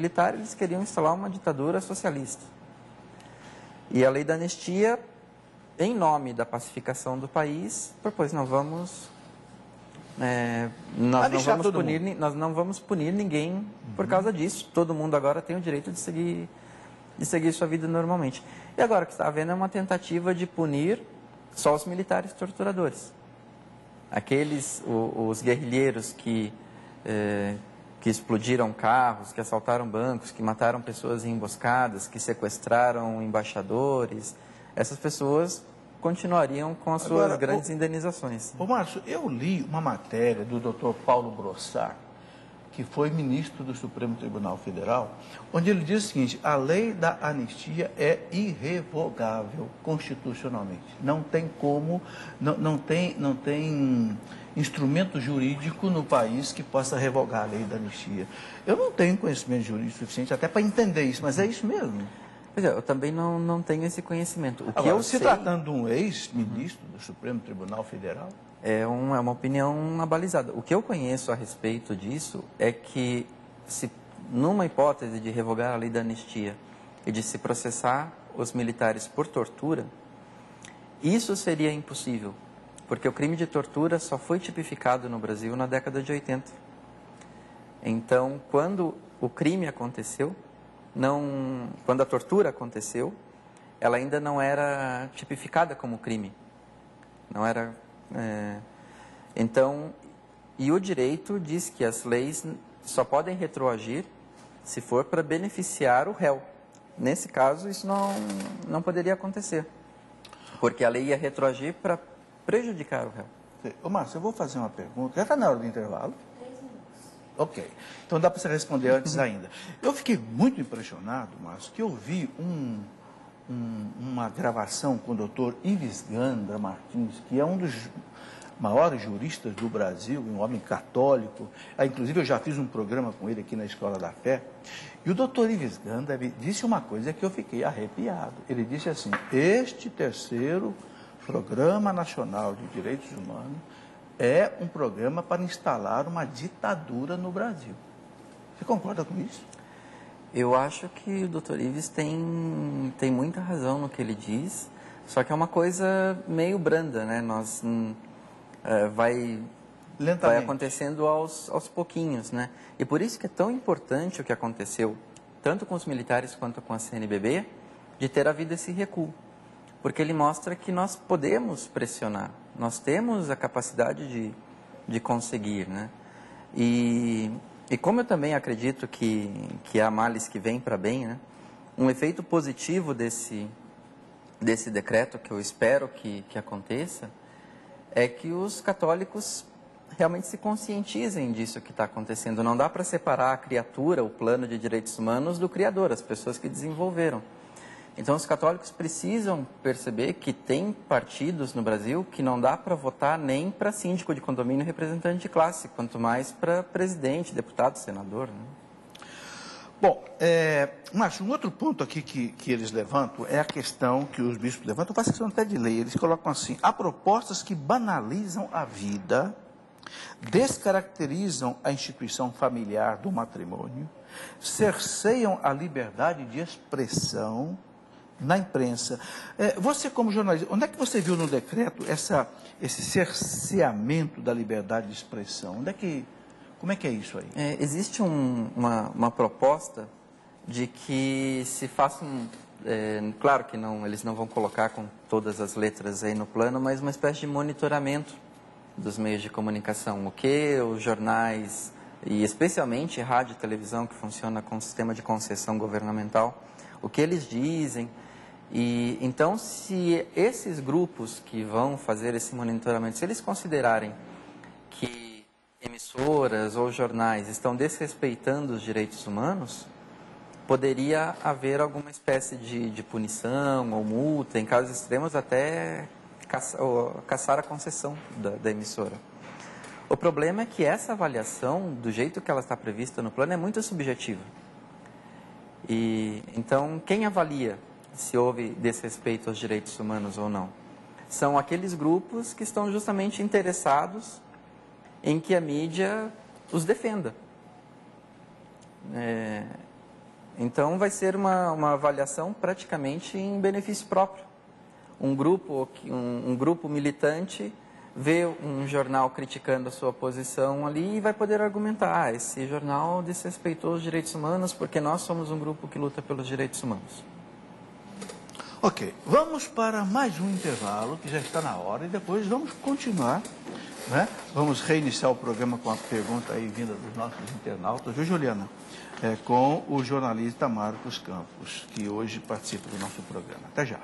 militar, eles queriam instalar uma ditadura socialista. E a lei da anistia, em nome da pacificação do país, propôs, nós não vamos punir ninguém por causa disso. Todo mundo agora tem o direito de seguir sua vida normalmente. E agora o que está havendo é uma tentativa de punir só os militares torturadores. Os guerrilheiros que explodiram carros, que assaltaram bancos, que mataram pessoas em emboscadas, que sequestraram embaixadores, essas pessoas continuariam com as suas grandes indenizações. Ô Márcio, eu li uma matéria do Dr. Paulo Brossard, que foi ministro do Supremo Tribunal Federal, onde ele diz o seguinte: a lei da anistia é irrevogável constitucionalmente. Não tem como, não tem instrumento jurídico no país que possa revogar a lei da anistia. Eu não tenho conhecimento jurídico suficiente até para entender isso, mas é isso mesmo. Pois é, eu também não tenho esse conhecimento. Agora, se tratando de um ex-ministro do Supremo Tribunal Federal... É uma opinião abalizada. O que eu conheço a respeito disso é que, se numa hipótese de revogar a lei da anistia e de se processar os militares por tortura, isso seria impossível, porque o crime de tortura só foi tipificado no Brasil na década de 80. Então, quando o crime aconteceu, quando a tortura aconteceu, ela ainda não era tipificada como crime. Não era... Então, e o direito diz que as leis só podem retroagir se for para beneficiar o réu. Nesse caso, isso não poderia acontecer, porque a lei ia retroagir para prejudicar o réu. Ô Márcio, eu vou fazer uma pergunta. Já está na hora do intervalo? 3 minutos. Ok. Então dá para você responder antes ainda. Eu fiquei muito impressionado, Márcio, que eu vi uma gravação com o doutor Ives Gandra Martins, que é um dos maiores juristas do Brasil, um homem católico. Inclusive, eu já fiz um programa com ele aqui na Escola da Fé. E o doutor Ives Gandra disse uma coisa que eu fiquei arrepiado. Ele disse assim: este terceiro Programa Nacional de Direitos Humanos é um programa para instalar uma ditadura no Brasil. Você concorda com isso? Eu acho que o Dr. Ives tem muita razão no que ele diz, só que é uma coisa meio branda, né? Vai acontecendo aos pouquinhos, né? E por isso que é tão importante o que aconteceu, tanto com os militares quanto com a CNBB, de ter havido esse recuo. Porque ele mostra que nós podemos pressionar, nós temos a capacidade de conseguir, né? E como eu também acredito que há males que vêm para bem, né? Um efeito positivo desse decreto, que eu espero que aconteça, é que os católicos realmente se conscientizem disso que está acontecendo. Não dá para separar a criatura, o plano de direitos humanos, do Criador, as pessoas que desenvolveram. Então, os católicos precisam perceber que tem partidos no Brasil que não dá para votar nem para síndico de condomínio e representante de classe, quanto mais para presidente, deputado, senador, né? Bom, Márcio, um outro ponto aqui que eles levantam é a questão que os bispos levantam, faz questão até de lei. Eles colocam assim: há propostas que banalizam a vida, descaracterizam a instituição familiar do matrimônio, cerceiam a liberdade de expressão na imprensa. Você, como jornalista, onde é que você viu no decreto esse cerceamento da liberdade de expressão? Como é que é isso aí? Existe uma proposta de que se façam, claro que eles não vão colocar com todas as letras aí no plano, mas uma espécie de monitoramento dos meios de comunicação. O que os jornais, e especialmente rádio e televisão, que funciona com sistema de concessão governamental, o que eles dizem. E então, se esses grupos que vão fazer esse monitoramento, se eles considerarem que emissoras ou jornais estão desrespeitando os direitos humanos, poderia haver alguma espécie de punição ou multa, em casos extremos até caçar a concessão da emissora. O problema é que essa avaliação, do jeito que ela está prevista no plano, é muito subjetiva. E então, quem avalia se houve desrespeito aos direitos humanos ou não? São aqueles grupos que estão justamente interessados em que a mídia os defenda. Então, vai ser uma avaliação praticamente em benefício próprio. Um grupo militante vê um jornal criticando a sua posição ali e vai poder argumentar: esse jornal desrespeitou os direitos humanos porque nós somos um grupo que luta pelos direitos humanos. Ok, vamos para mais um intervalo, que já está na hora, e depois vamos continuar, né? Vamos reiniciar o programa com a pergunta aí vinda dos nossos internautas, viu, Juliana? Com o jornalista Marcos Campos, que hoje participa do nosso programa. Até já.